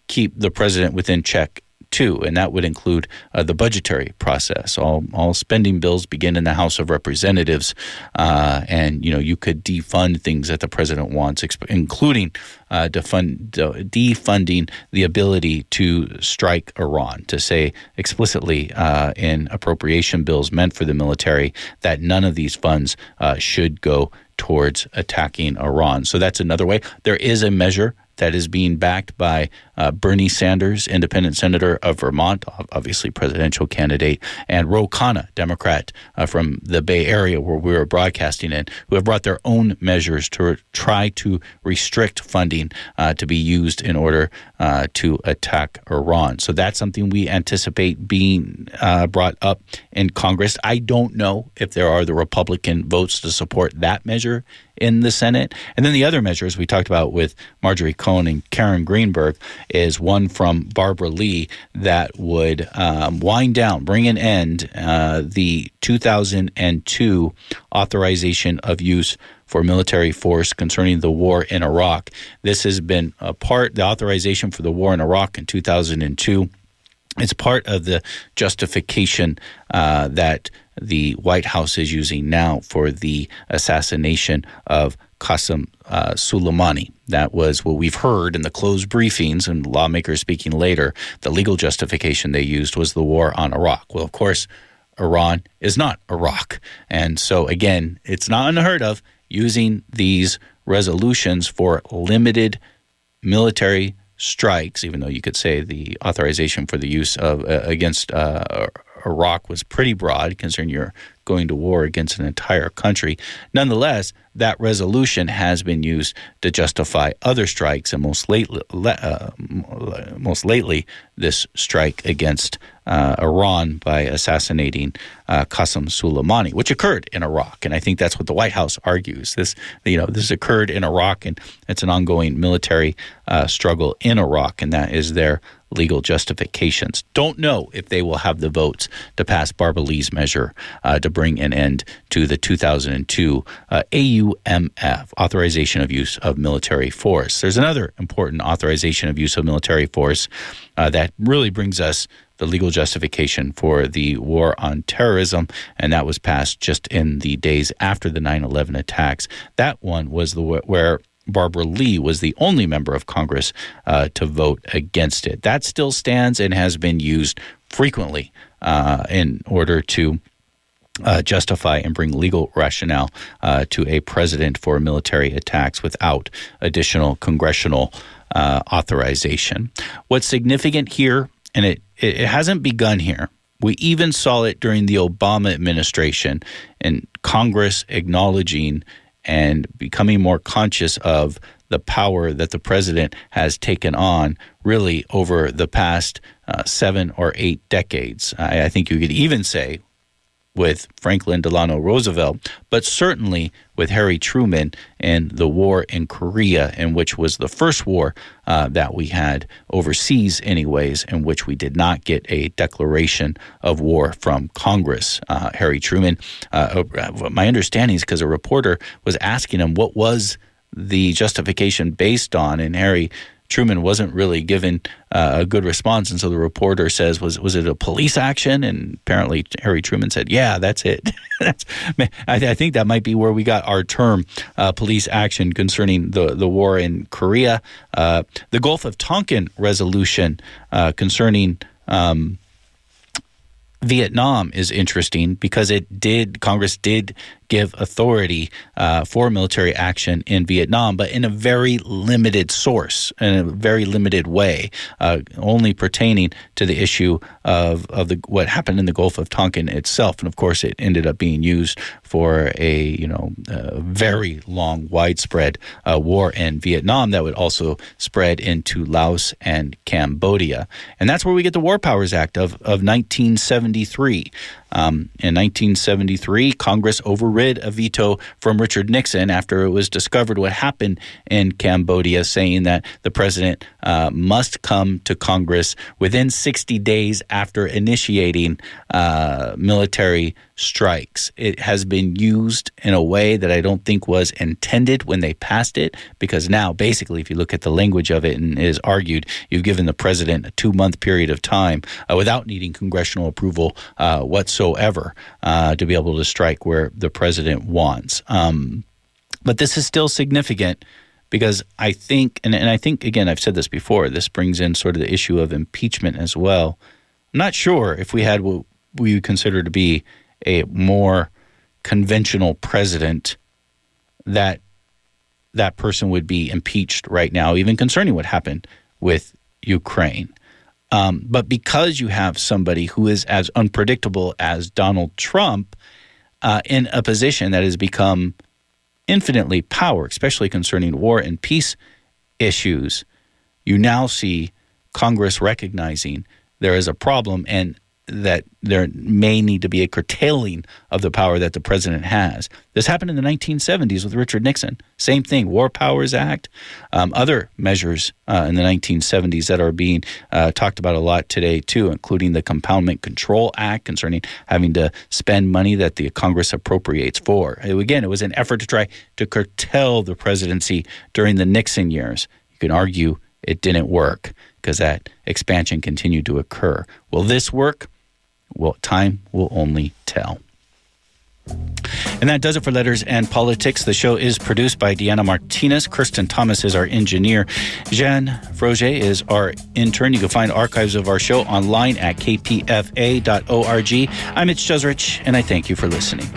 keep the president within check too, and that would include the budgetary process. All spending bills begin in the House of Representatives, and you could defund things that the president wants, including defunding the ability to strike Iran, to say explicitly in appropriation bills meant for the military that none of these funds should go towards attacking Iran. So that's another way. There is a measure that is being backed by Bernie Sanders, independent senator of Vermont, obviously presidential candidate, and Ro Khanna, Democrat from the Bay Area where we were broadcasting in, who have brought their own measures to try to restrict funding to be used in order to attack Iran. So that's something we anticipate being brought up in Congress. I don't know if there are the Republican votes to support that measure in the Senate. And then the other measures we talked about with Marjorie Cohn and Greenberg is one from Barbara Lee that would bring an end the 2002 authorization of use for military force concerning the war in Iraq. This has been the authorization for the war in Iraq in 2002. It's part of the justification that the White House is using now for the assassination of Qasem Soleimani. That was what we've heard in the closed briefings and lawmakers speaking later. The legal justification they used was the war on Iraq. Well, of course, Iran is not Iraq. And so, again, it's not unheard of using these resolutions for limited military strikes, even though you could say the authorization for the use of against Iraq was pretty broad, considering you're going to war against an entire country. Nonetheless, that resolution has been used to justify other strikes, and most lately this strike against Iran by assassinating Qasem Soleimani, which occurred in Iraq. And I think that's what the White House argues. This occurred in Iraq, and it's an ongoing military struggle in Iraq, and that is their legal justifications. Don't know if they will have the votes to pass Barbara Lee's measure to bring an end to the 2002 AUMF, authorization of use of military force. There's another important authorization of use of military force that really brings us the legal justification for the war on terrorism, and that was passed just in the days after the 9/11 attacks. That one was where Barbara Lee was the only member of Congress to vote against it. That still stands and has been used frequently in order to justify and bring legal rationale to a president for military attacks without additional congressional authorization. What's significant here, and it hasn't begun here, we even saw it during the Obama administration, and Congress acknowledging and becoming more conscious of the power that the president has taken on really over the past 7 or 8 decades. I think you could even say with Franklin Delano Roosevelt, but certainly with Harry Truman and the war in Korea, in which was the first war that we had overseas anyways, in which we did not get a declaration of war from Congress. Harry Truman, my understanding is because a reporter was asking him what was the justification based on, and Harry Truman wasn't really given a good response, and so the reporter says, was it a police action? And apparently Harry Truman said, yeah, that's it. I think that might be where we got our term police action concerning the war in Korea. The Gulf of Tonkin resolution concerning Vietnam is interesting because Congress did give authority for military action in Vietnam, but in a very limited source, in a very limited way, only pertaining to the issue of what happened in the Gulf of Tonkin itself. And of course, it ended up being used for a very long, widespread war in Vietnam that would also spread into Laos and Cambodia. And that's where we get the War Powers Act of 1973. In 1973, Congress overrid a veto from Richard Nixon after it was discovered what happened in Cambodia, saying that the president must come to Congress within 60 days after initiating military strikes. It has been used in a way that I don't think was intended when they passed it, because now basically if you look at the language of it, and it is argued, you've given the president a 2-month period of time without needing congressional approval whatsoever to be able to strike where the president wants. But this is still significant because I think, and I think, again, I've said this before, this brings in sort of the issue of impeachment as well. I'm not sure if we had what we would consider to be a more conventional president that person would be impeached right now, even concerning what happened with Ukraine. But because you have somebody who is as unpredictable as Donald Trump in a position that has become infinitely power, especially concerning war and peace issues, you now see Congress recognizing there is a problem and that there may need to be a curtailing of the power that the president has. This happened in the 1970s with Richard Nixon. Same thing, War Powers Act, other measures in the 1970s that are being talked about a lot today too, including the Compoundment Control Act concerning having to spend money that the Congress appropriates for. Again, it was an effort to try to curtail the presidency during the Nixon years. You can argue it didn't work because that expansion continued to occur. Will this work? Well, time will only tell. And that does it for Letters and Politics. The show is produced by Deanna Martinez. Kirsten Thomas is our engineer. Jeanne Froger is our intern. You can find archives of our show online at kpfa.org. I'm Mitch Jeserich, and I thank you for listening.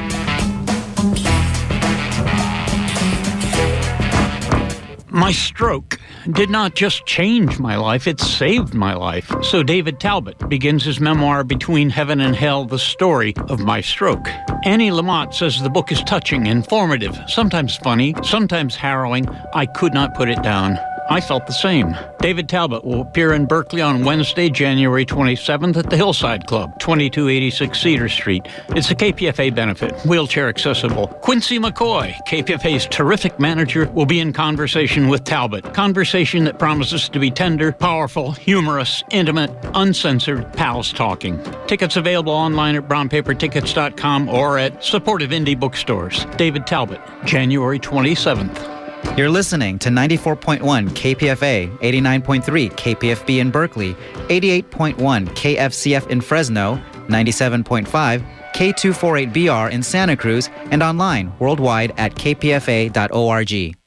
My stroke did not just change my life, it saved my life. So David Talbot begins his memoir, Between Heaven and Hell, the story of my stroke. Annie Lamott says the book is touching, informative, sometimes funny, sometimes harrowing. I could not put it down. I felt the same. David Talbot will appear in Berkeley on Wednesday, January 27th at the Hillside Club, 2286 Cedar Street. It's a KPFA benefit, wheelchair accessible. Quincy McCoy, KPFA's terrific manager, will be in conversation with Talbot. Conversation that promises to be tender, powerful, humorous, intimate, uncensored, pals talking. Tickets available online at brownpapertickets.com or at supportive indie bookstores. David Talbot, January 27th. You're listening to 94.1 KPFA, 89.3 KPFB in Berkeley, 88.1 KFCF in Fresno, 97.5 K248BR in Santa Cruz, and online worldwide at kpfa.org.